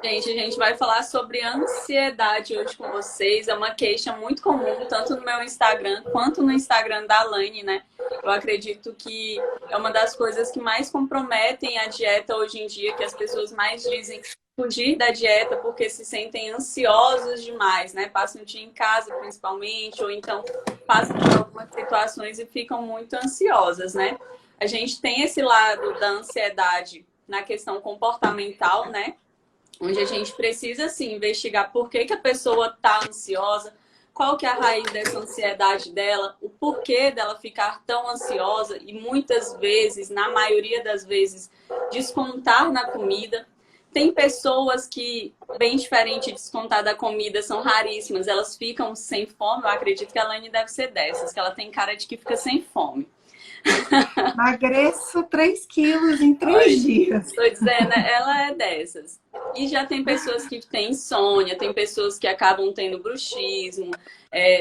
Gente, a gente vai falar sobre ansiedade hoje com vocês. É uma queixa muito comum, tanto no meu Instagram quanto no Instagram da Laine, né? Eu acredito que é uma das coisas que mais comprometem a dieta hoje em dia, que as pessoas mais dizem fugir da dieta porque se sentem ansiosos demais, né? Passam o dia em casa, principalmente, ou então passam por algumas situações e ficam muito ansiosas, né? A gente tem esse lado da ansiedade na questão comportamental, né? Onde a gente precisa, sim, investigar por que a pessoa está ansiosa, qual que é a raiz dessa ansiedade dela, o porquê dela ficar tão ansiosa e muitas vezes, na maioria das vezes, descontar na comida. Tem pessoas que, bem diferente de descontar da comida, são raríssimas, elas ficam sem fome. Eu acredito que a Laine deve ser dessas, que ela tem cara de que fica sem fome. Emagreço 3 quilos em 3 dias. Estou dizendo, ela é dessas. E já tem pessoas que têm insônia, tem pessoas que acabam tendo bruxismo,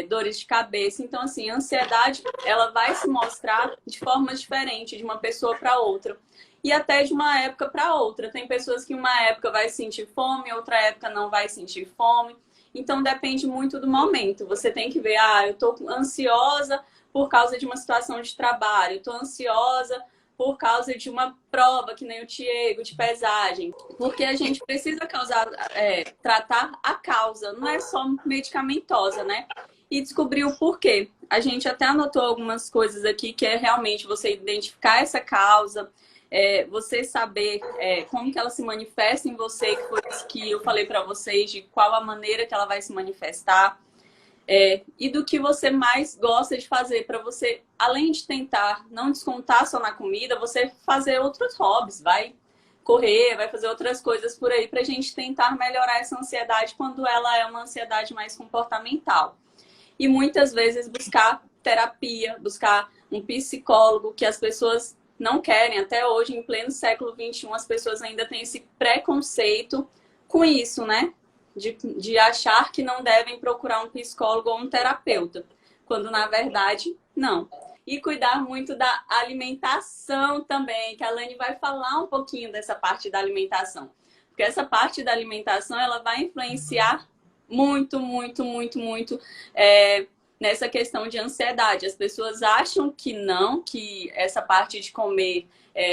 dores de cabeça. Então, assim, a ansiedade, ela vai se mostrar de forma diferente de uma pessoa para outra. E até de uma época para outra. Tem pessoas que uma época vai sentir fome, outra época não vai sentir fome. Então, depende muito do momento. Você tem que ver, eu estou ansiosa por causa de uma situação de trabalho, estou ansiosa por causa de uma prova, que nem o Tiago, de pesagem. Porque a gente precisa tratar a causa, não é só medicamentosa, né? E descobrir o porquê. A gente até anotou algumas coisas aqui, que é realmente você identificar essa causa, você saber como que ela se manifesta em você, que foi isso que eu falei para vocês, de qual a maneira que ela vai se manifestar. E do que você mais gosta de fazer para você, além de tentar não descontar só na comida, você fazer outros hobbies, vai correr, vai fazer outras coisas por aí para a gente tentar melhorar essa ansiedade quando ela é uma ansiedade mais comportamental. E muitas vezes buscar terapia, buscar um psicólogo, que as pessoas não querem. Até hoje, em pleno século XXI, as pessoas ainda têm esse preconceito com isso, né? De achar que não devem procurar um psicólogo ou um terapeuta, quando na verdade não. E cuidar muito da alimentação também, que a Laine vai falar um pouquinho dessa parte da alimentação. Porque essa parte da alimentação, ela vai influenciar muito, muito, muito, muito nessa questão de ansiedade. As pessoas acham que não, que essa parte de comer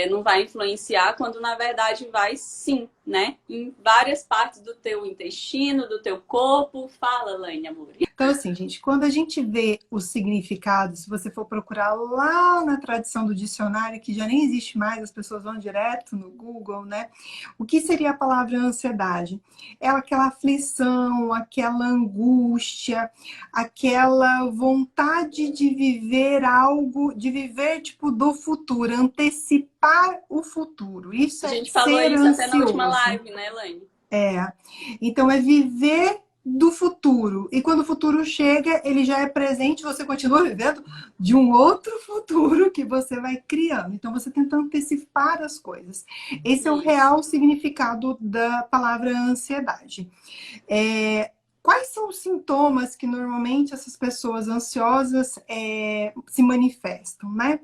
não vai influenciar, quando na verdade vai sim, né? Em várias partes do teu intestino, do teu corpo. Fala, Laine, amor. Então, assim, gente, quando a gente vê o significado, se você for procurar lá na tradição do dicionário, que já nem existe mais, as pessoas vão direto no Google, né? O que seria a palavra ansiedade? É aquela aflição, aquela angústia, aquela vontade de viver algo, de viver, tipo, do futuro, antecipar o futuro. Isso A é gente falou ser isso até na última ansioso. live, né, Laine? Então, é viver do futuro. E quando o futuro chega, ele já é presente, você continua vivendo de um outro futuro que você vai criando. Então, você tenta antecipar as coisas. Esse é o Isso. real significado da palavra ansiedade. Quais são os sintomas que normalmente essas pessoas ansiosas se manifestam, né?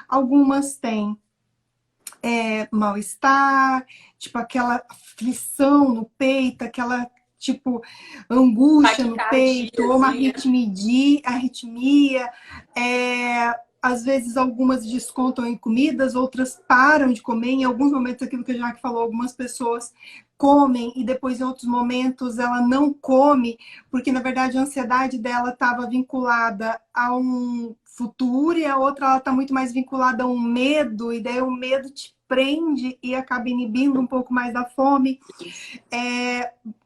Algumas têm mal-estar, tipo aquela aflição no peito, aquela tipo angústia no peito, ou uma Taquicardiazinha. arritmia. Às vezes algumas descontam em comidas, outras param de comer. Em alguns momentos, aquilo que a Jaque falou, algumas pessoas comem e depois em outros momentos ela não come, porque na verdade a ansiedade dela estava vinculada a um futuro e a outra ela está muito mais vinculada a um medo, e daí o medo te prende e acaba inibindo um pouco mais da fome.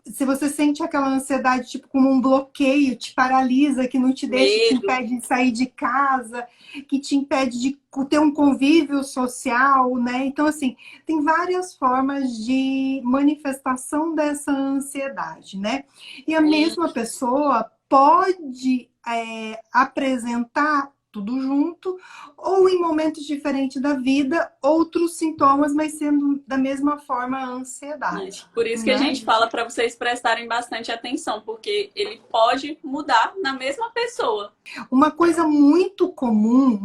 Se você sente aquela ansiedade tipo como um bloqueio, te paralisa, que não te deixa, te Medo. impede de sair de casa, que te impede de ter um convívio social, né? Então, assim, tem várias formas de manifestação dessa ansiedade, né? E a mesma pessoa pode apresentar tudo junto, ou em momentos diferentes da vida, outros sintomas, mas sendo da mesma forma a ansiedade, Por isso que a né? gente fala para vocês prestarem bastante atenção, porque ele pode mudar na mesma pessoa. Uma coisa muito comum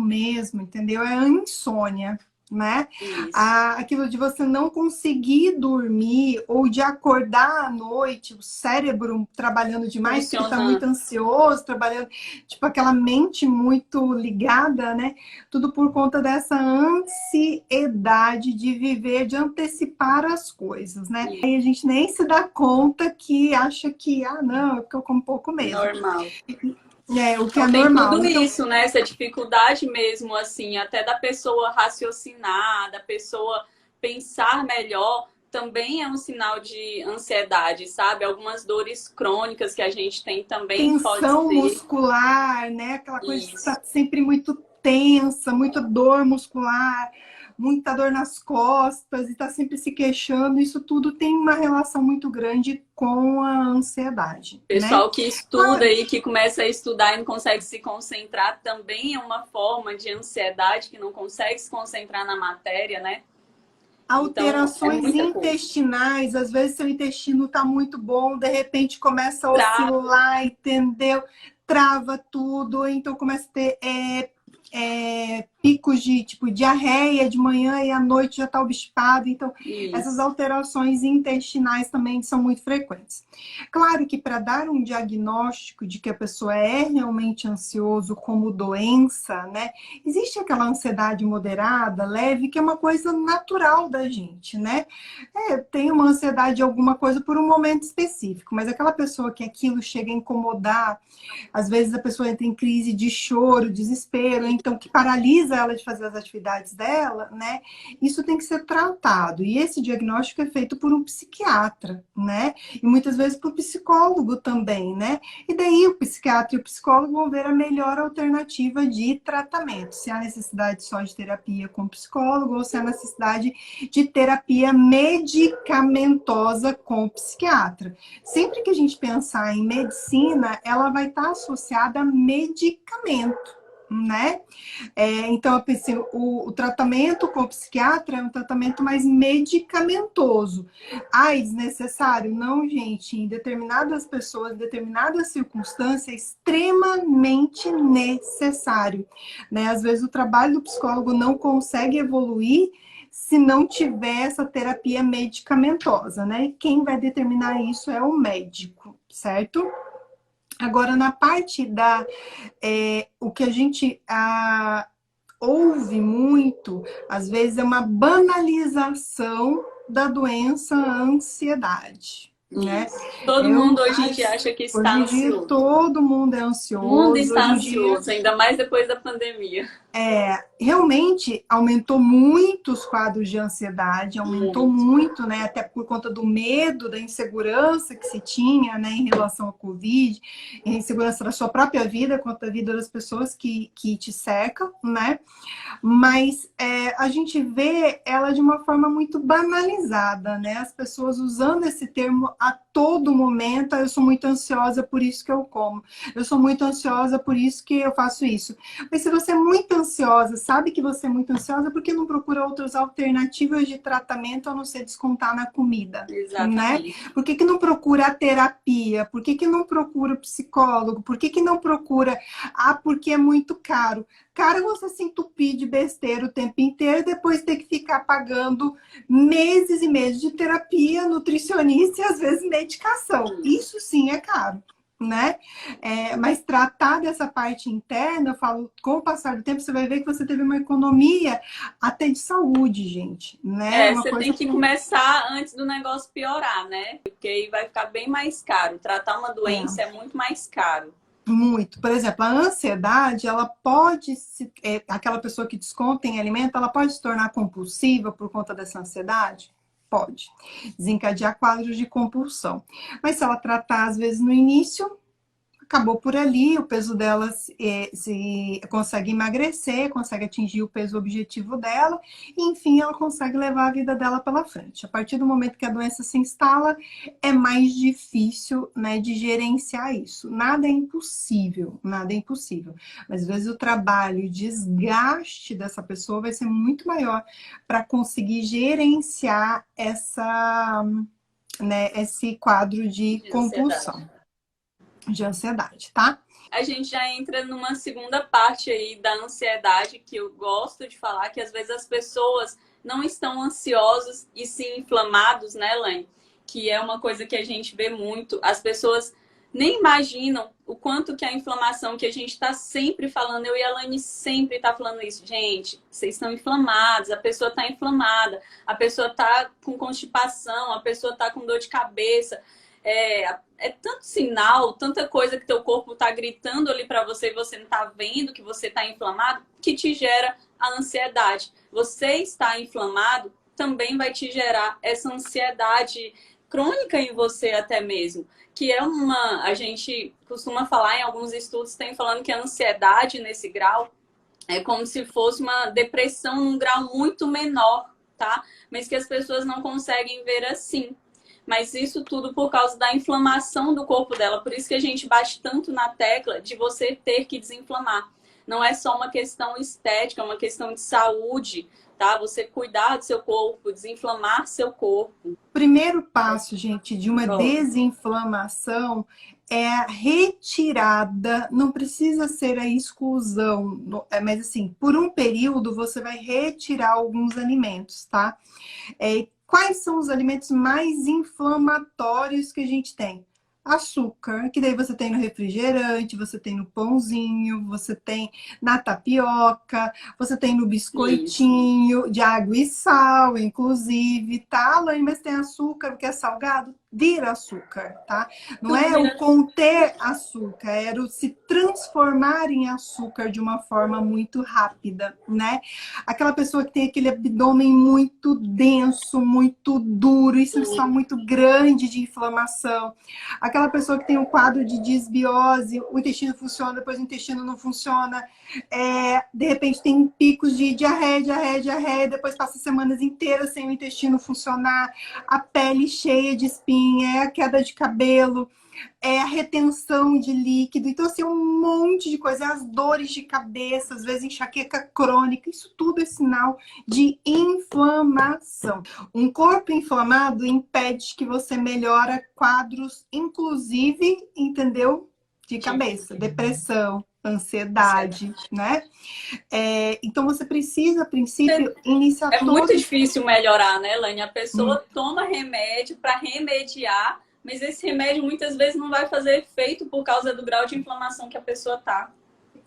mesmo, entendeu? É a insônia. né? Isso. Aquilo de você não conseguir dormir ou de acordar à noite, o cérebro trabalhando demais porque está muito Funcionando. ansioso, trabalhando, tipo aquela mente muito ligada, né? Tudo por conta dessa ansiedade de viver, de antecipar as coisas, né? Isso. Aí a gente nem se dá conta que acha que, não, é porque eu como pouco mesmo. Normal. O que é Então tem normal. tudo Então, isso, né? Essa dificuldade mesmo, assim, até da pessoa raciocinar, da pessoa pensar melhor, também é um sinal de ansiedade, sabe? Algumas dores crônicas que a gente tem também pode tensão ser muscular, né? Aquela coisa de isso. estar sempre muito tensa, muita dor muscular, muita dor nas costas e tá sempre se queixando. Isso tudo tem uma relação muito grande com a ansiedade, né? Pessoal que estuda Claro, e que começa a estudar e não consegue se concentrar também é uma forma de ansiedade, que não consegue se concentrar na matéria, né? Então, é alterações muita coisa. intestinais, às vezes seu intestino tá muito bom, de repente começa a Trava, oscilar, entendeu? Trava tudo, então começa a ter picos de tipo diarreia de manhã e à noite já está obstipado. Então, essas isso. alterações intestinais também são muito frequentes. Claro que para dar um diagnóstico de que a pessoa é realmente ansioso como doença, né? Existe aquela ansiedade moderada, leve, que é uma coisa natural da gente, né? Tem uma ansiedade de alguma coisa por um momento específico, mas aquela pessoa que aquilo chega a incomodar, às vezes a pessoa entra em crise de choro, desespero, então que paralisa ela de fazer as atividades dela, né? Isso tem que ser tratado. E esse diagnóstico é feito por um psiquiatra, né? E muitas vezes por psicólogo também, né? E daí o psiquiatra e o psicólogo vão ver a melhor alternativa de tratamento. Se há necessidade só de terapia com psicólogo ou se há necessidade de terapia medicamentosa com psiquiatra. Sempre que a gente pensar em medicina, ela vai estar associada a medicamento, né? Então, eu pensei, o tratamento com o psiquiatra é um tratamento mais medicamentoso. Desnecessário? Não, gente. Em determinadas pessoas, em determinadas circunstâncias, é extremamente necessário, né? Às vezes o trabalho do psicólogo não consegue evoluir se não tiver essa terapia medicamentosa, né? E quem vai determinar isso é o médico, certo? Agora, na parte o que a gente ouve muito, às vezes, é uma banalização da doença ansiedade, né? Isso. Todo mundo hoje em dia acha que está Hoje em dia ansioso. todo mundo é O mundo ansioso, está hoje em dia ansioso, ainda mais depois da pandemia. realmente aumentou muito os quadros de ansiedade, aumentou Muito. muito, né? Até por conta do medo, da insegurança que se tinha, né, em relação ao Covid, em insegurança da sua própria vida, quanto da vida das pessoas que te cercam, né? Mas a gente vê ela de uma forma muito banalizada, né? As pessoas usando esse termo a todo momento. Eu sou muito ansiosa, por isso que eu como. Eu sou muito ansiosa, por isso que eu faço isso. Mas se você é muito ansiosa, sabe que você é muito ansiosa, por que não procura outras alternativas de tratamento a não ser descontar na comida, né? Exatamente. Por que não procura a terapia? Por que não procura o psicólogo? Por que não procura? Porque é muito caro. Cara, você se entupir de besteira o tempo inteiro e depois ter que ficar pagando meses e meses de terapia, nutricionista e às vezes medicação. Isso sim é caro, né? Mas tratar dessa parte interna, eu falo, com o passar do tempo, você vai ver que você teve uma economia até de saúde, gente, né? Uma Você coisa tem que que começar antes do negócio piorar, né? Porque aí vai ficar bem mais caro. Tratar uma doença é muito mais caro. muito. Por exemplo, a ansiedade, ela pode aquela pessoa que desconta em alimento, ela pode se tornar compulsiva por conta dessa ansiedade? Pode. Desencadear quadros de compulsão. Mas se ela tratar, às vezes, no início, acabou por ali, o peso dela se consegue emagrecer, consegue atingir o peso objetivo dela, e enfim, ela consegue levar a vida dela pela frente. A partir do momento que a doença se instala, é mais difícil, né, de gerenciar isso. Nada é impossível, nada é impossível. Mas às vezes o trabalho, o desgaste dessa pessoa vai ser muito maior para conseguir gerenciar esse quadro de De ansiedade. compulsão. de ansiedade, tá? A gente já entra numa segunda parte aí da ansiedade, que eu gosto de falar, que às vezes as pessoas não estão ansiosas e sim inflamados, né, Elaine? Que é uma coisa que a gente vê muito. As pessoas nem imaginam o quanto que a inflamação, que a gente está sempre falando, eu e a Elaine sempre tá falando isso. Gente, vocês estão inflamados, a pessoa está inflamada, a pessoa está com constipação, a pessoa está com dor de cabeça. É tanto sinal, tanta coisa que teu corpo tá gritando ali para você e você não tá vendo que você tá inflamado, que te gera a ansiedade. Você está inflamado também vai te gerar essa ansiedade crônica em você até mesmo, que é a gente costuma falar em alguns estudos, tem falando que a ansiedade nesse grau é como se fosse uma depressão num grau muito menor, tá? Mas que as pessoas não conseguem ver assim. Mas isso tudo por causa da inflamação do corpo dela. Por isso que a gente bate tanto na tecla de você ter que desinflamar. Não é só uma questão estética, é uma questão de saúde, tá? Você cuidar do seu corpo, desinflamar seu corpo. Primeiro passo, gente, de uma desinflamação é a retirada, não precisa ser a exclusão, mas assim, por um período você vai retirar alguns alimentos, tá? Quais são os alimentos mais inflamatórios que a gente tem? Açúcar, que daí você tem no refrigerante, você tem no pãozinho, você tem na tapioca, você tem no biscoitinho de água e sal, inclusive, tá, Laine? Mas tem açúcar, porque é salgado, vira açúcar, tá? Não é o conter açúcar, era o se transformar em açúcar de uma forma muito rápida, né? Aquela pessoa que tem aquele abdômen muito denso, muito duro, isso é só muito grande de inflamação. Aquela pessoa que tem um quadro de disbiose, o intestino funciona, depois o intestino não funciona. De repente tem picos de diarreia, depois passa semanas inteiras sem o intestino funcionar, a pele cheia de espinha, a queda de cabelo, a retenção de líquido. Então, assim, um monte de coisa. As dores de cabeça, às vezes enxaqueca crônica. Isso tudo é sinal de inflamação. Um corpo inflamado impede que você melhore quadros, inclusive, entendeu? De cabeça, depressão, ansiedade, né? Então, você precisa, a princípio, iniciar todo... muito difícil melhorar, né, Elaine? A pessoa toma remédio para remediar, mas esse remédio muitas vezes não vai fazer efeito por causa do grau de inflamação que a pessoa tá.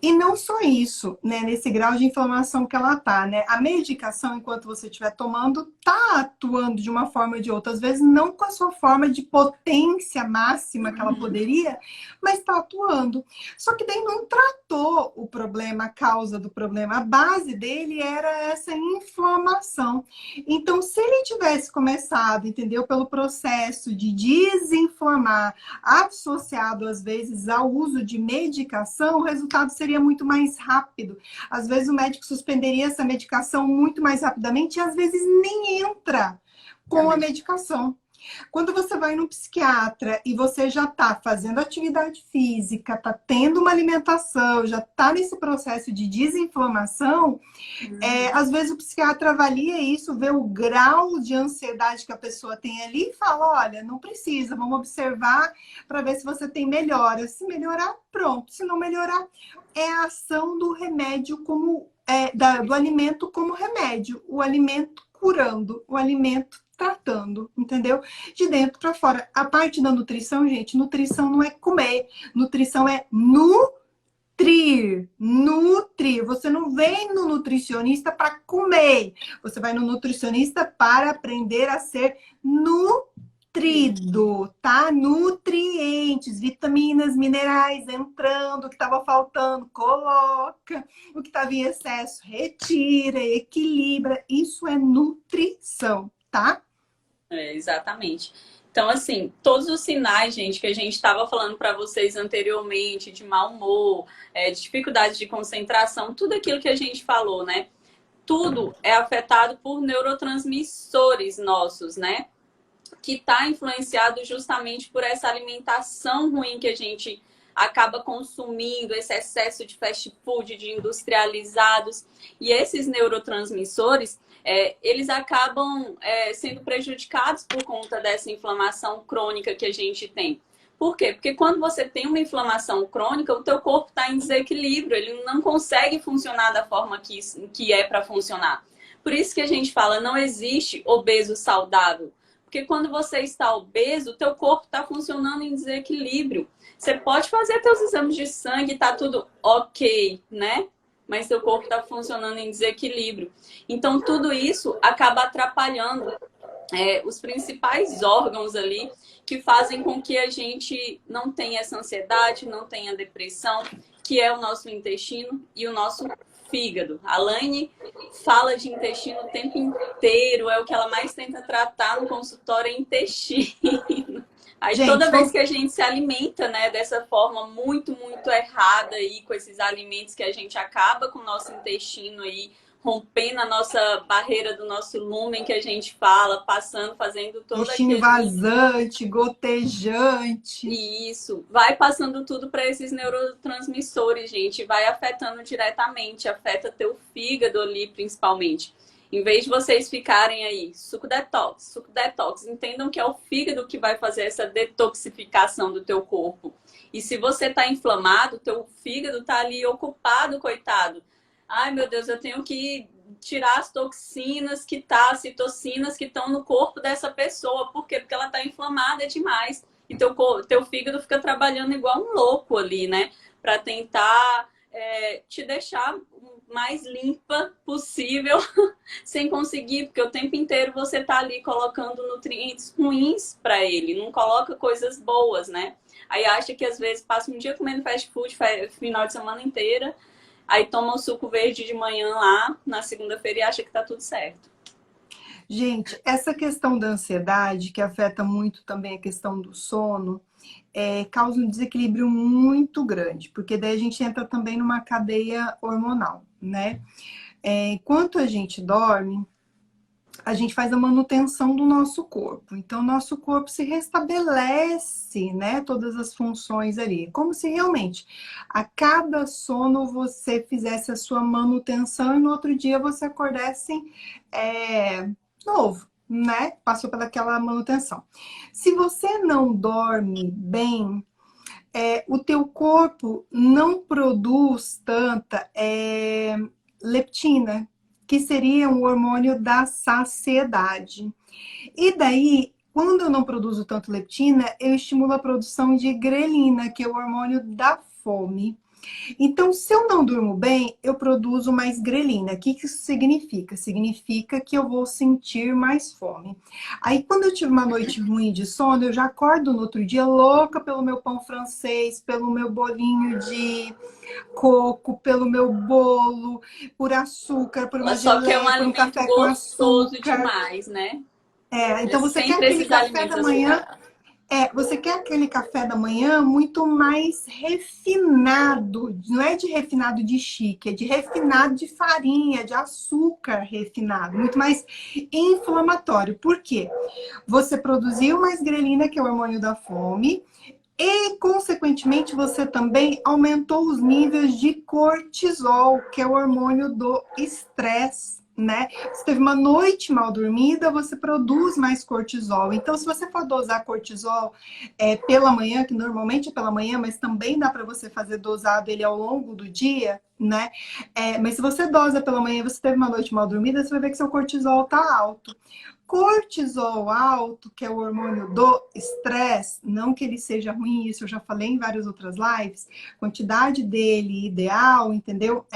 E não só isso, né? Nesse grau de inflamação que ela tá, né? A medicação, enquanto você estiver tomando, tá atuando de uma forma ou de outra. Às vezes não com a sua forma de potência máxima que ela poderia, mas tá atuando. Só que daí não tratou o problema, a causa do problema. A base dele era essa inflamação. Então, se ele tivesse começado, entendeu? Pelo processo de desinflamar, associado às vezes ao uso de medicação, o resultado seria muito mais rápido. Às vezes o médico suspenderia essa medicação muito mais rapidamente e às vezes nem entra com a medicação. Quando você vai no psiquiatra e você já está fazendo atividade física, está tendo uma alimentação, já está nesse processo de desinflamação, às vezes o psiquiatra avalia isso, vê o grau de ansiedade que a pessoa tem ali e fala, olha, não precisa, vamos observar para ver se você tem melhora. Se melhorar, pronto. Se não melhorar, é a ação do remédio como do alimento como remédio, o alimento curando, o alimento tratando, entendeu? De dentro para fora. A parte da nutrição, gente, nutrição não é comer, nutrição é nutrir. Nutrir. Você não vem no nutricionista para comer, você vai no nutricionista para aprender a ser nutrido, tá? Nutrientes, vitaminas, minerais entrando, o que estava faltando, coloca, o que estava em excesso, retira, equilibra. Isso é nutrição, tá? Exatamente. Então, assim, todos os sinais, gente, que a gente estava falando para vocês anteriormente, de mau humor, de dificuldade de concentração, tudo aquilo que a gente falou, né? Tudo é afetado por neurotransmissores nossos, né? Que está influenciado justamente por essa alimentação ruim que a gente acaba consumindo, esse excesso de fast food, de industrializados. E esses neurotransmissores, eles acabam sendo prejudicados por conta dessa inflamação crônica que a gente tem. Por quê? Porque quando você tem uma inflamação crônica, o teu corpo está em desequilíbrio, ele não consegue funcionar da forma que é para funcionar. Por isso que a gente fala, não existe obeso saudável. Porque quando você está obeso, o teu corpo está funcionando em desequilíbrio. Você pode fazer teus exames de sangue, tá tudo ok, né? Mas seu corpo está funcionando em desequilíbrio. Então, tudo isso acaba atrapalhando os principais órgãos ali que fazem com que a gente não tenha essa ansiedade, não tenha depressão, que é o nosso intestino e o nosso fígado. A Laine fala de intestino o tempo inteiro, é o que ela mais tenta tratar no consultório, é intestino. Aí Gente, toda vez que a gente se alimenta, né, dessa forma muito errada aí, com esses alimentos que a gente acaba com o nosso intestino aí, rompendo a nossa barreira do nosso lúmen que a gente fala, passando, fazendo todo intestino vazante, gotejante. Isso, vai passando tudo para esses neurotransmissores, gente, vai afetando diretamente, afeta teu fígado ali, principalmente. Em vez de vocês ficarem aí, suco detox, entendam que é o fígado que vai fazer essa detoxificação do teu corpo. E se você tá inflamado, teu fígado tá ali ocupado, coitado. Ai, meu Deus, eu tenho que tirar as toxinas as citocinas que estão no corpo dessa pessoa. Por quê? Porque ela tá inflamada demais. E teu fígado fica trabalhando igual um louco ali, né? Para tentar te deixar mais limpa possível, sem conseguir, porque o tempo inteiro você tá ali colocando nutrientes ruins para ele, não coloca coisas boas, né? Aí acha que às vezes passa um dia comendo fast food, final de semana inteira, aí toma o suco verde de manhã lá, na segunda-feira, e acha que tá tudo certo. Gente, essa questão da ansiedade, que afeta muito também a questão do sono, causa um desequilíbrio muito grande, porque daí a gente entra também numa cadeia hormonal, né? Enquanto a gente dorme, a gente faz a manutenção do nosso corpo. Então, nosso corpo se restabelece, né? Todas as funções ali. Como se realmente a cada sono você fizesse a sua manutenção e no outro dia você acordasse novo, né? Passou pelaquela manutenção. Se você não dorme bem, o teu corpo não produz tanta leptina, que seria um hormônio da saciedade. E daí, quando eu não produzo tanto leptina, eu estimulo a produção de grelina, que é o hormônio da fome. Então, se eu não durmo bem, eu produzo mais grelina. O que isso significa? Significa que eu vou sentir mais fome. Aí, quando eu tive uma noite ruim de sono, eu já acordo no outro dia louca pelo meu pão francês, pelo meu bolinho de coco, pelo meu bolo, por açúcar, por uma Só que é um geleia, por um alimento café com gostoso açúcar. demais, né? Então você quer Sempre aquele esses café alimentos da manhã. açucarados. Você quer aquele café da manhã muito mais refinado. Não é de refinado de chique, é de refinado de farinha, de açúcar refinado. Muito mais inflamatório. Por quê? Você produziu mais grelina, que é o hormônio da fome, e, consequentemente, você também aumentou os níveis de cortisol, que é o hormônio do estresse, né? Se teve uma noite mal dormida, você produz mais cortisol. Então, se você for dosar cortisol pela manhã, que normalmente é pela manhã, mas também dá para você fazer dosado ele ao longo do dia, né? Mas se você dosa pela manhã e você teve uma noite mal dormida, você vai ver que seu cortisol tá alto. Cortisol alto, que é o hormônio do estresse, não que ele seja ruim, isso eu já falei em várias outras lives, quantidade dele ideal, entendeu?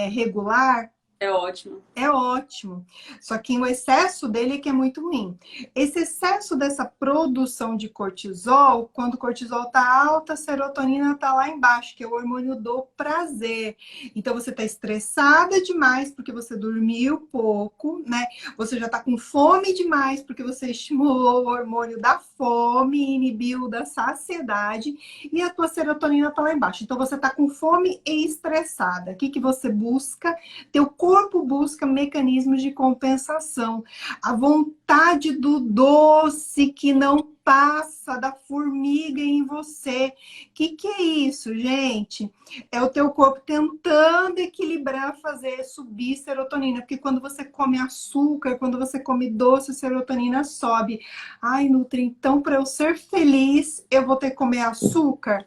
Regular, É ótimo. é ótimo. Só que o excesso dele é que é muito ruim. Esse excesso dessa produção de cortisol, quando o cortisol tá alto, a serotonina tá lá embaixo, que é o hormônio do prazer. Então você tá estressada demais porque você dormiu pouco, né? Você já tá com fome demais porque você estimulou o hormônio da fome, inibiu da saciedade, e a tua serotonina tá lá embaixo. Então você tá com fome e estressada. O que que você busca? Teu corpo corpo busca mecanismos de compensação. A vontade do doce que não passa da formiga em você. Que é isso, gente? É o teu corpo tentando equilibrar, fazer subir serotonina. Porque quando você come açúcar, quando você come doce, a serotonina sobe. Ai, Nutri, então para eu ser feliz, eu vou ter que comer açúcar?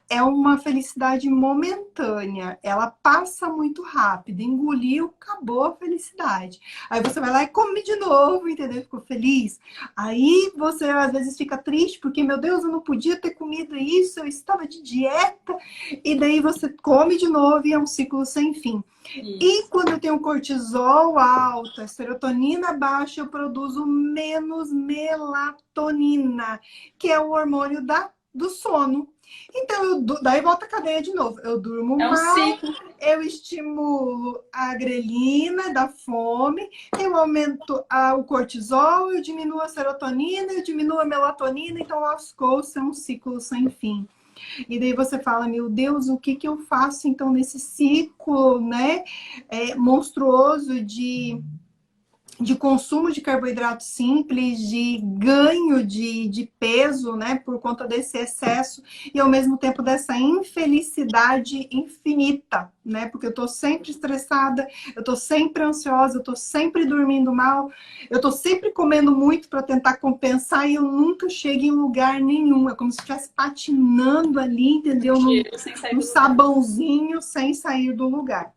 É uma felicidade momentânea, ela passa muito rápido, engoliu, acabou a felicidade. Aí você vai lá e come de novo, entendeu? Ficou feliz. Aí você às vezes fica triste, porque, meu Deus, eu não podia ter comido isso, eu estava de dieta. E daí você come de novo e é um ciclo sem fim. E quando eu tenho cortisol alto, a serotonina baixa, eu produzo menos melatonina, que é o hormônio do sono. Então, daí volta a cadeia de novo. Eu durmo É um mal, ciclo. eu estimulo a grelina da fome, eu aumento o cortisol, eu diminuo a serotonina, eu diminuo a melatonina, então aos poucos é um ciclo sem fim. E daí você fala, meu Deus, o que eu faço então nesse ciclo, né, monstruoso de consumo de carboidrato simples, de ganho de peso, né, por conta desse excesso e ao mesmo tempo dessa infelicidade infinita, né, porque eu tô sempre estressada, eu tô sempre ansiosa, eu tô sempre dormindo mal, eu tô sempre comendo muito para tentar compensar e eu nunca chego em lugar nenhum, é como se estivesse patinando ali, entendeu, num sabãozinho sem sair do lugar.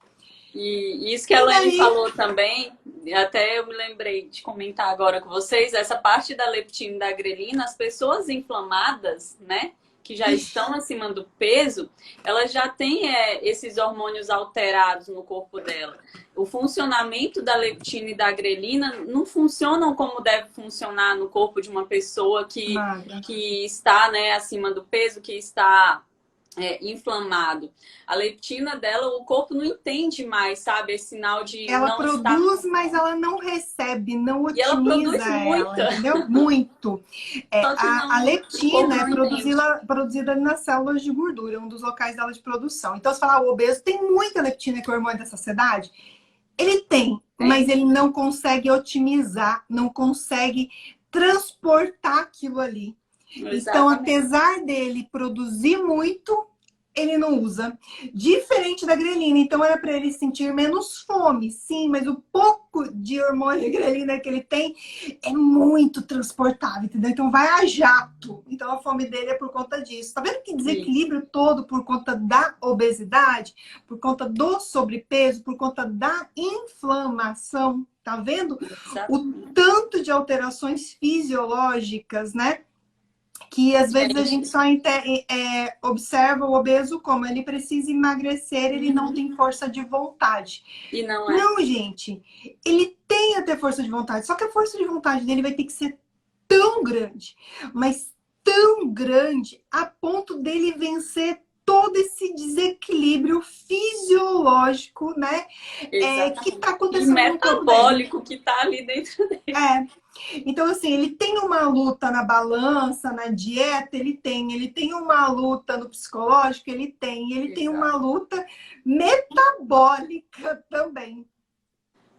E isso que a Elaine falou também, até eu me lembrei de comentar agora com vocês, essa parte da leptina e da grelina, as pessoas inflamadas, né, que já estão acima do peso, elas já têm esses hormônios alterados no corpo dela. O funcionamento da leptina e da grelina não funcionam como deve funcionar no corpo de uma pessoa que está, né, acima do peso, que está inflamado. A leptina dela, o corpo não entende mais, sabe? Esse sinal de ela não produz, estar... mas ela não recebe, não E ela produz otimiza muito. ela, entendeu? Muito. Só que A não, o corpo leptina é não entende. produzida nas células de gordura, um dos locais dela de produção. Então, se falar o obeso tem muita leptina, que é o hormônio da saciedade, ele tem, mas ele não consegue otimizar, não consegue transportar aquilo ali. Exatamente. Então, apesar dele produzir muito, ele não usa. Diferente da grelina. Então, era para ele sentir menos fome, sim, mas o pouco de hormônio de grelina que ele tem é muito transportável, entendeu? Então, vai a jato. Então, a fome dele é por conta disso. Tá vendo que desequilíbrio todo por conta da obesidade, por conta do sobrepeso, por conta da inflamação? Tá vendo? O tanto de alterações fisiológicas, né? Que às vezes a gente só observa o obeso como ele precisa emagrecer, ele não tem força de vontade. E não é. Não, gente, ele tem até força de vontade, só que a força de vontade dele vai ter que ser tão grande, mas tão grande a ponto dele vencer todo esse desequilíbrio fisiológico, né? Que está acontecendo e metabólico que está ali dentro dele. Então, assim, ele tem uma luta na balança, na dieta, ele tem uma luta no psicológico, ele tem uma luta metabólica também.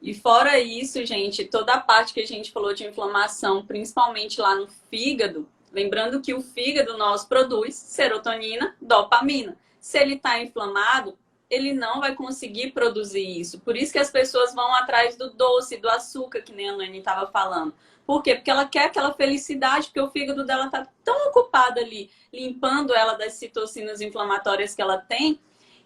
E fora isso, gente, toda a parte que a gente falou de inflamação, principalmente lá no fígado, lembrando que o fígado nosso produz serotonina, dopamina. Se ele está inflamado, ele não vai conseguir produzir isso. Por isso que as pessoas vão atrás do doce, do açúcar, que nem a Nani estava falando. Por quê? Porque ela quer aquela felicidade, porque o fígado dela está tão ocupado ali, limpando ela das citocinas inflamatórias que ela tem,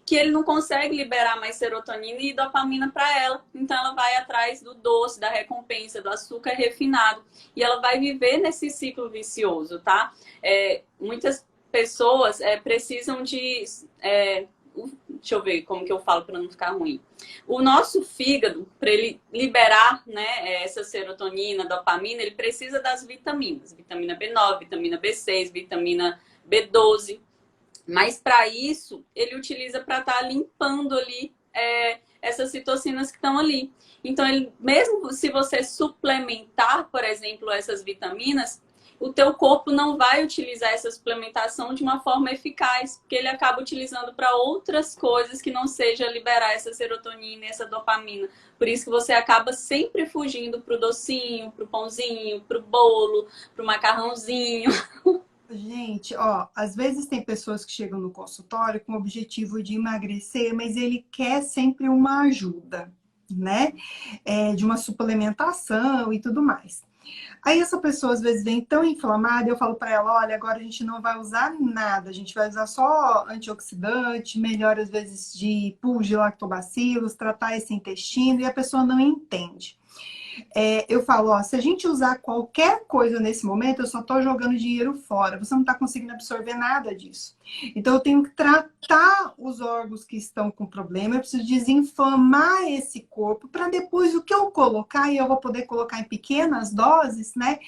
que ele não consegue liberar mais serotonina e dopamina para ela. Então ela vai atrás do doce, da recompensa, do açúcar refinado. E ela vai viver nesse ciclo vicioso, tá? Muitas pessoas precisam de... deixa eu ver como que eu falo para não ficar ruim. O nosso fígado, para ele liberar, né, essa serotonina, dopamina, ele precisa das vitaminas. Vitamina B9, vitamina B6, vitamina B12. Mas para isso, ele utiliza para estar limpando ali essas citocinas que estão ali. Então, mesmo se você suplementar, por exemplo, essas vitaminas, o teu corpo não vai utilizar essa suplementação de uma forma eficaz, porque ele acaba utilizando para outras coisas que não seja liberar essa serotonina, essa dopamina. Por isso que você acaba sempre fugindo pro docinho, pro pãozinho, pro bolo, pro macarrãozinho. Gente, ó, às vezes tem pessoas que chegam no consultório com o objetivo de emagrecer, mas ele quer sempre uma ajuda, né? De uma suplementação e tudo mais. Aí essa pessoa às vezes vem tão inflamada, eu falo para ela, olha, agora a gente não vai usar nada, a gente vai usar só antioxidante, melhora às vezes de pus de lactobacilos, tratar esse intestino, e a pessoa não entende. Eu falo, ó, se a gente usar qualquer coisa nesse momento, eu só tô jogando dinheiro fora. Você não tá conseguindo absorver nada disso. Então, eu tenho que tratar os órgãos que estão com problema. Eu preciso desinflamar esse corpo para depois o que eu colocar, e eu vou poder colocar em pequenas doses, né?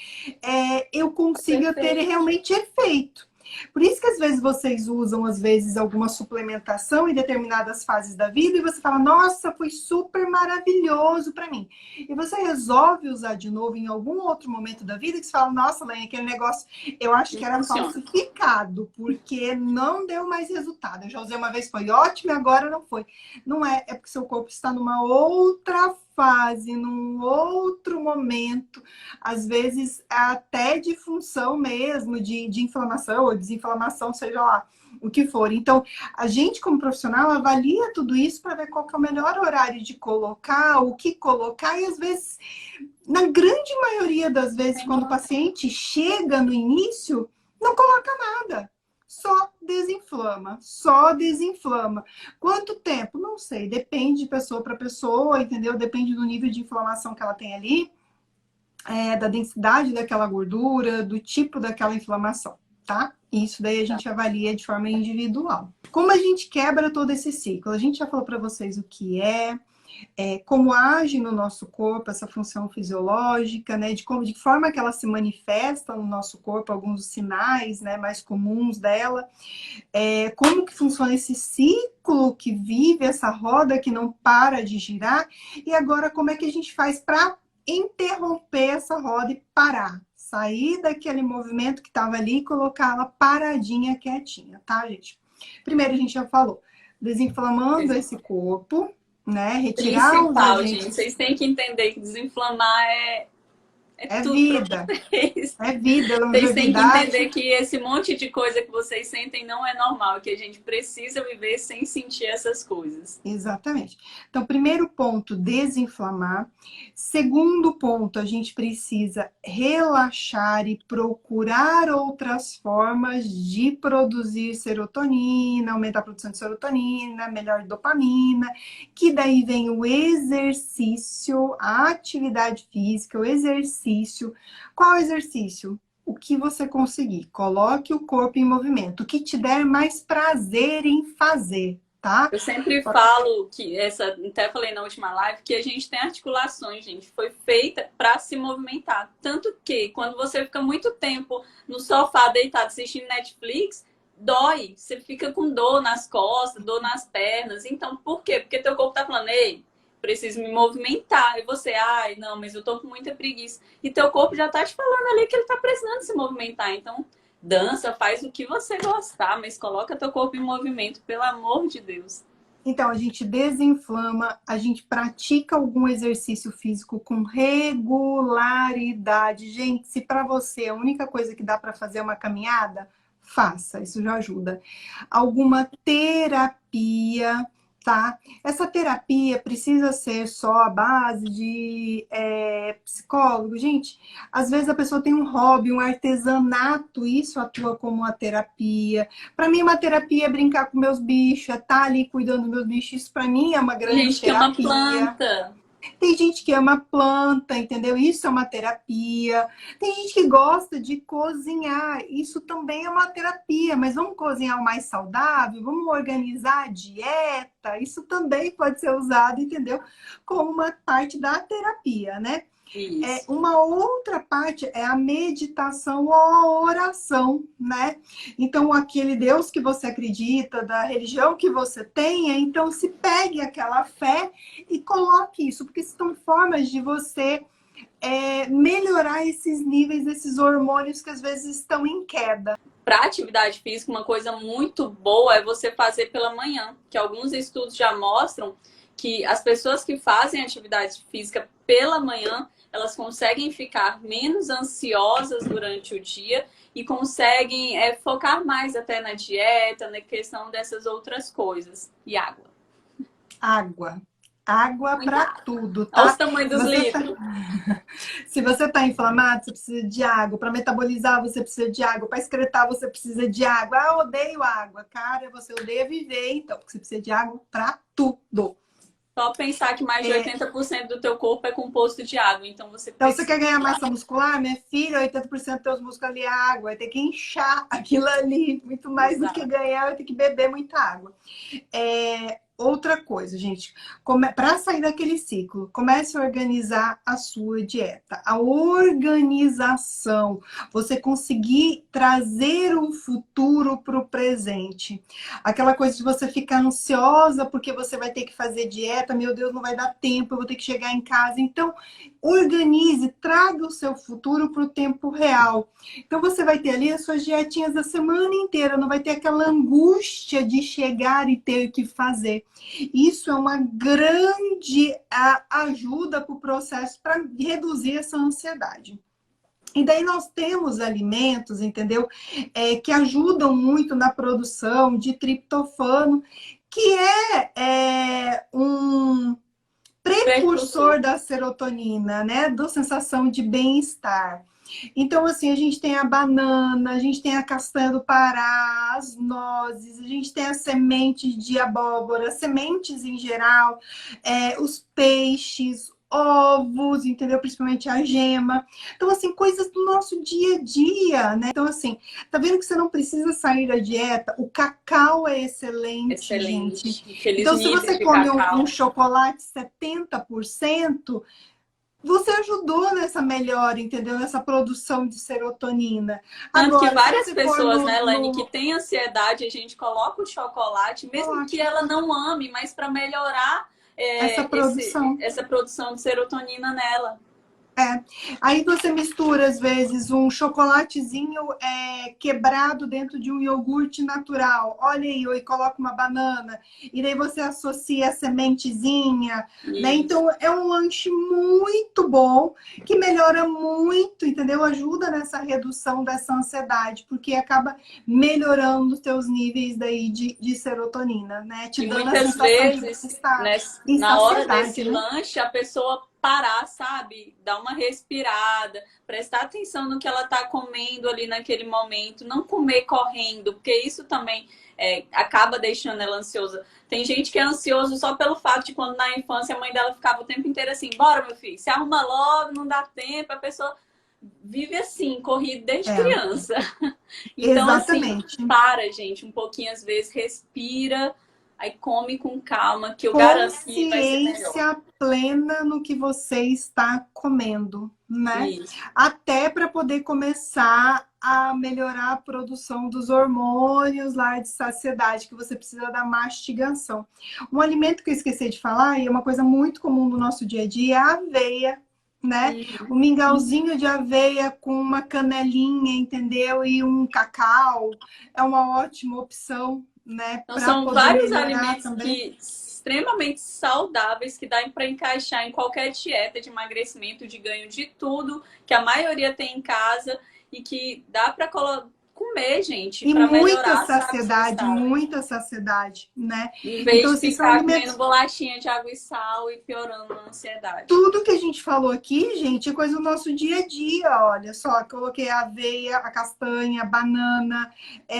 Eu consiga ter realmente efeito. Por isso que às vezes vocês usam, às vezes, alguma suplementação em determinadas fases da vida e você fala, nossa, foi super maravilhoso para mim. E você resolve usar de novo em algum outro momento da vida que você fala, nossa, Lene, aquele negócio, eu acho que era falsificado, porque não deu mais resultado. Eu já usei uma vez, foi ótimo, e agora não foi. Não é, é porque seu corpo está numa outra fase, num outro momento, às vezes até de função mesmo, de inflamação ou desinflamação, seja lá o que for. Então, a gente como profissional avalia tudo isso para ver qual que é o melhor horário de colocar, o que colocar, e às vezes, na grande maioria das vezes, quando o paciente chega no início, não coloca nada. Só desinflama, só desinflama. Quanto tempo? Não sei, depende de pessoa para pessoa, entendeu? Depende do nível de inflamação que ela tem ali, da densidade daquela gordura, do tipo daquela inflamação, tá? Isso daí a gente avalia de forma individual. Como a gente quebra todo esse ciclo? A gente já falou para vocês o que como age no nosso corpo essa função fisiológica, né? De que forma que ela se manifesta no nosso corpo, alguns dos sinais, né, mais comuns dela. Como que funciona esse ciclo que vive, essa roda que não para de girar. E agora, como é que a gente faz para interromper essa roda e parar? Sair daquele movimento que estava ali e colocar ela paradinha, quietinha, tá, gente? Primeiro, a gente já falou, desinflamando esse corpo, né? Retirar principal, os agentes. gente. Vocês têm que entender que desinflamar é tudo vida. Pra vocês. É vida, Vocês têm que entender que esse monte de coisa que vocês sentem não é normal, que a gente precisa viver sem sentir essas coisas. Exatamente. Então, primeiro ponto, desinflamar. Segundo ponto, a gente precisa relaxar e procurar outras formas de produzir serotonina, aumentar a produção de serotonina, melhor dopamina, que daí vem o exercício, a atividade física, o exercício. Qual exercício? O que você conseguir. Coloque o corpo em movimento. O que te der mais prazer em fazer. Tá? Eu sempre falo que até falei na última live, que a gente tem articulações, gente, foi feita para se movimentar. Tanto que quando você fica muito tempo no sofá deitado assistindo Netflix, dói, você fica com dor nas costas, dor nas pernas. Então, por quê? Porque teu corpo tá falando, ei, preciso me movimentar. E você, ai, não, mas eu tô com muita preguiça. E teu corpo já tá te falando ali que ele tá precisando se movimentar. Então, dança, faz o que você gostar, mas coloca teu corpo em movimento, pelo amor de Deus. Então, a gente desinflama, a gente pratica algum exercício físico com regularidade. Gente, se para você a única coisa que dá para fazer é uma caminhada, faça, isso já ajuda. Alguma terapia, tá? Essa terapia precisa ser só a base de psicólogo. Gente, às vezes a pessoa tem um hobby, um artesanato, isso atua como uma terapia. Para mim, uma terapia é brincar com meus bichos, é estar ali cuidando dos meus bichos. Isso para mim é uma grande terapia. Que ama planta. Tem gente que ama planta, entendeu? Isso é uma terapia. Tem gente que gosta de cozinhar. Isso também é uma terapia. Mas vamos cozinhar o mais saudável? Vamos organizar a dieta? Isso também pode ser usado, entendeu? Como uma parte da terapia, né? Isso. Uma outra parte é a meditação ou a oração, né? Então, aquele Deus que você acredita, da religião que você tenha, então se pegue aquela fé e coloque isso, porque são formas de você melhorar esses níveis, esses hormônios que às vezes estão em queda. Para atividade física, uma coisa muito boa é você fazer pela manhã, que alguns estudos já mostram que as pessoas que fazem atividade física pela manhã, elas conseguem ficar menos ansiosas durante o dia e conseguem focar mais até na dieta, na questão dessas outras coisas. E água. Água. Água para tudo, tá? Olha os tamanhos dos litros. Se você tá inflamado, você precisa de água. Para metabolizar, você precisa de água. Para excretar, você precisa de água. Ah, eu odeio água. Cara, você odeia viver, então, porque você precisa de água para tudo. Só pensar que mais de 80% do teu corpo é composto de água, então você precisa... Então, você quer ganhar massa muscular? Minha filha, 80% dos teus músculos ali é água. Vai ter que inchar aquilo ali. Muito mais do que ganhar, vai ter que beber muita água. Outra coisa, gente, para sair daquele ciclo, comece a organizar a sua dieta. A organização, você conseguir trazer o futuro para o presente. Aquela coisa de você ficar ansiosa porque você vai ter que fazer dieta, meu Deus, não vai dar tempo, eu vou ter que chegar em casa. Então, organize, traga o seu futuro para o tempo real. Então, você vai ter ali as suas dietinhas da semana inteira, não vai ter aquela angústia de chegar e ter que fazer. Isso é uma grande ajuda para o processo para reduzir essa ansiedade. E daí nós temos alimentos, entendeu? Que ajudam muito na produção de triptofano, que é um precursor da serotonina, né? Da sensação de bem-estar. Então, assim, a gente tem a banana, a gente tem a castanha do Pará, as nozes, a gente tem as sementes de abóbora, sementes em geral, os peixes, ovos, entendeu? Principalmente a gema. Então, assim, coisas do nosso dia a dia, né? Então, assim, tá vendo que você não precisa sair da dieta? O cacau é excelente, gente. Então, se você come um chocolate 70%, você ajudou nessa melhora, entendeu? Nessa produção de serotonina. Tanto que várias pessoas, né, Lani, que tem ansiedade, a gente coloca o chocolate, mesmo que ela não ame, mas para melhorar essa produção de serotonina nela. Aí você mistura, às vezes, um chocolatezinho quebrado dentro de um iogurte natural. Olha aí, e coloca uma banana. E daí você associa a sementezinha, né? Então, é um lanche muito bom, que melhora muito, entendeu? Ajuda nessa redução dessa ansiedade, porque acaba melhorando os teus níveis daí de serotonina, né? Te dando muitas vezes, na hora desse lanche, a pessoa parar, sabe? Dar uma respirada, prestar atenção no que ela tá comendo ali naquele momento, não comer correndo, porque isso também acaba deixando ela ansiosa. Tem gente que é ansioso só pelo fato de quando na infância a mãe dela ficava o tempo inteiro assim, bora meu filho, se arruma logo, não dá tempo, a pessoa vive assim, corrido desde criança. Então, exatamente. Assim, para, gente, um pouquinho às vezes, respira, aí come com calma, que eu garanto que vai ser melhor. Consciência plena no que você está comendo, né? Isso. Até para poder começar a melhorar a produção dos hormônios lá de saciedade, que você precisa da mastigação. Um alimento que eu esqueci de falar, e é uma coisa muito comum no nosso dia a dia, é a aveia, né? O mingauzinho de aveia com uma canelinha, entendeu? E um cacau é uma ótima opção, né? Então, são vários alimentos extremamente saudáveis que dá para encaixar em qualquer dieta de emagrecimento, de ganho de tudo, que a maioria tem em casa e que dá para comer, gente, para melhorar muita saciedade, né? Em vez de ficar comendo bolachinha de água e sal e piorando a ansiedade. Tudo que a gente falou aqui, gente, é coisa do nosso dia a dia, olha só, coloquei a aveia, a castanha, a banana,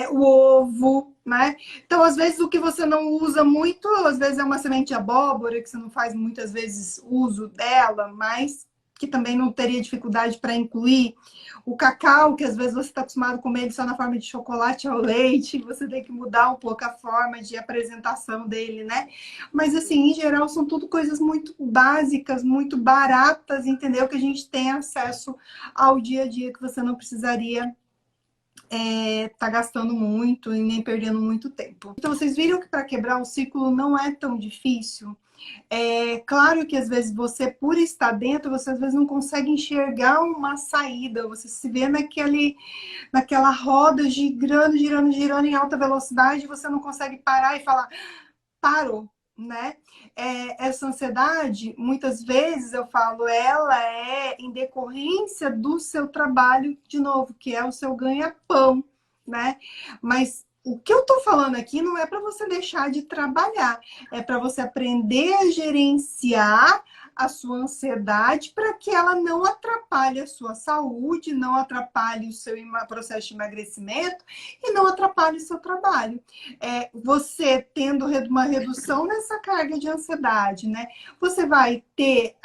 o ovo, né? Então, às vezes, o que você não usa muito, às vezes é uma semente de abóbora, que você não faz muitas vezes uso dela, mas que também não teria dificuldade para incluir. O cacau, que às vezes você está acostumado a comer ele só na forma de chocolate ao leite, você tem que mudar um pouco a forma de apresentação dele, né? Mas, assim, em geral, são tudo coisas muito básicas, muito baratas, entendeu? Que a gente tem acesso ao dia a dia, que você não precisaria tá gastando muito e nem perdendo muito tempo. Então, vocês viram que para quebrar o ciclo não é tão difícil? É claro que às vezes você, por estar dentro, você às vezes não consegue enxergar uma saída, você se vê naquela roda girando, girando, girando em alta velocidade, você não consegue parar e falar, parou, né? Essa ansiedade, muitas vezes eu falo, ela é em decorrência do seu trabalho, de novo, que é o seu ganha-pão, né? Mas o que eu tô falando aqui não é para você deixar de trabalhar, é para você aprender a gerenciar a sua ansiedade para que ela não atrapalhe a sua saúde, não atrapalhe o seu processo de emagrecimento e não atrapalhe o seu trabalho. Você tendo uma redução nessa carga de ansiedade, né? Você vai ter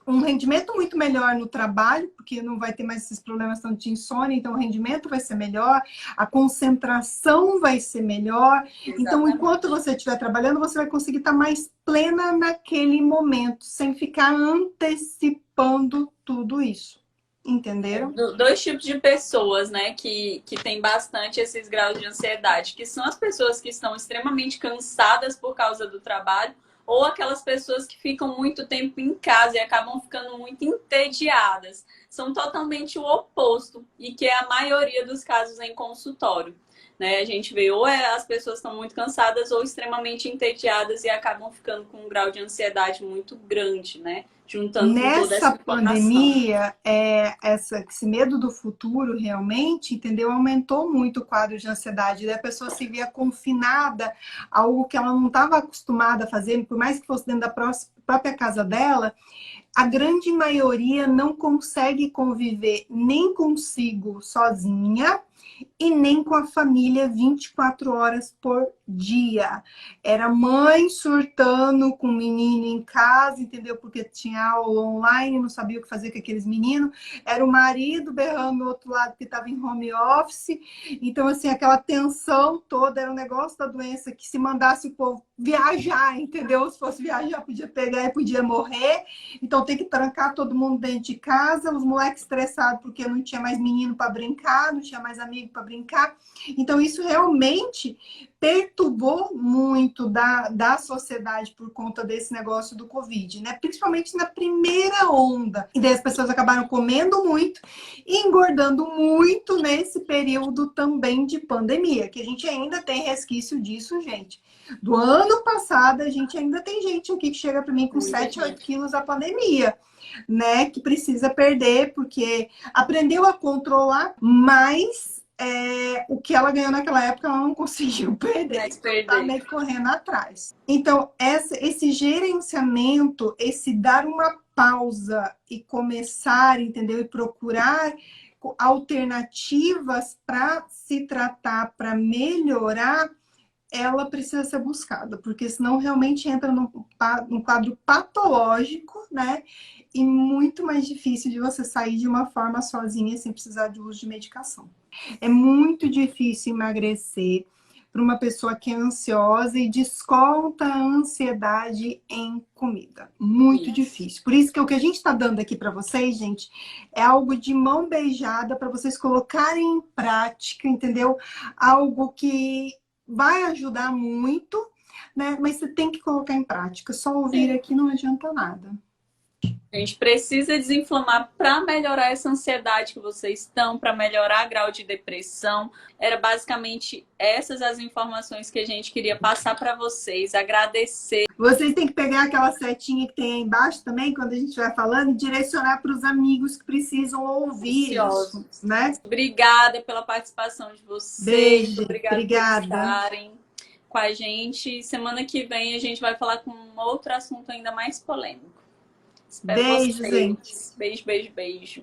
um rendimento muito melhor no trabalho, porque não vai ter mais esses problemas tanto de insônia, então o rendimento vai ser melhor, a concentração vai ser melhor. Exatamente. Então, enquanto você estiver trabalhando, você vai conseguir estar mais plena naquele momento, sem ficar antecipando tudo isso. Entenderam? Dois tipos de pessoas, né, que tem bastante esses graus de ansiedade, que são as pessoas que estão extremamente cansadas por causa do trabalho, ou aquelas pessoas que ficam muito tempo em casa e acabam ficando muito entediadas. São totalmente o oposto, e que é a maioria dos casos em consultório. Né? A gente vê ou as pessoas estão muito cansadas ou extremamente entediadas e acabam ficando com um grau de ansiedade muito grande, né? Juntando com toda essa Nessa informação. pandemia, esse medo do futuro realmente, entendeu? Aumentou muito o quadro de ansiedade. Daí a pessoa se via confinada a algo que ela não estava acostumada a fazer, por mais que fosse dentro da própria casa dela, a grande maioria não consegue conviver nem consigo sozinha e nem com a família 24 horas por dia. Era mãe surtando com o menino em casa, entendeu? Porque tinha aula online, não sabia o que fazer com aqueles meninos. Era o marido berrando do outro lado que estava em home office. Então, assim, aquela tensão toda, era um negócio da doença que se mandasse o povo viajar, entendeu? Se fosse viajar, podia pegar e podia morrer. Então, tem que trancar todo mundo dentro de casa, os moleques estressados porque não tinha mais menino para brincar, não tinha mais amigo para brincar. Então, isso realmente perturbou muito da sociedade por conta desse negócio do Covid, né? Principalmente na primeira onda. E daí as pessoas acabaram comendo muito e engordando muito nesse período também de pandemia, que a gente ainda tem resquício disso, gente. Do ano passado, a gente ainda tem gente aqui que chega para mim com 7, 8 quilos da pandemia, né? Que precisa perder, porque aprendeu a controlar, mas o que ela ganhou naquela época, ela não conseguiu perder. Então, tá meio correndo atrás. Então, esse gerenciamento, esse dar uma pausa e começar, entendeu? E procurar alternativas para se tratar, para melhorar, ela precisa ser buscada, porque senão realmente entra num quadro patológico, né? E muito mais difícil de você sair de uma forma sozinha sem precisar de uso de medicação. É muito difícil emagrecer para uma pessoa que é ansiosa e desconta a ansiedade em comida. Muito difícil. Por isso que o que a gente está dando aqui para vocês, gente, é algo de mão beijada para vocês colocarem em prática, entendeu? Algo que vai ajudar muito, né? Mas você tem que colocar em prática. Só ouvir aqui não adianta nada. A gente precisa desinflamar para melhorar essa ansiedade que vocês estão, para melhorar o grau de depressão. Era basicamente essas as informações que a gente queria passar para vocês. Agradecer. Vocês têm que pegar aquela setinha que tem aí embaixo também, quando a gente vai falando, e direcionar para os amigos que precisam ouvir isso, né? Obrigada pela participação de vocês. Beijo, obrigada por estarem com a gente. Semana que vem a gente vai falar com um outro assunto ainda mais polêmico. Espero beijo, vocês. gente. Beijo, beijo, beijo.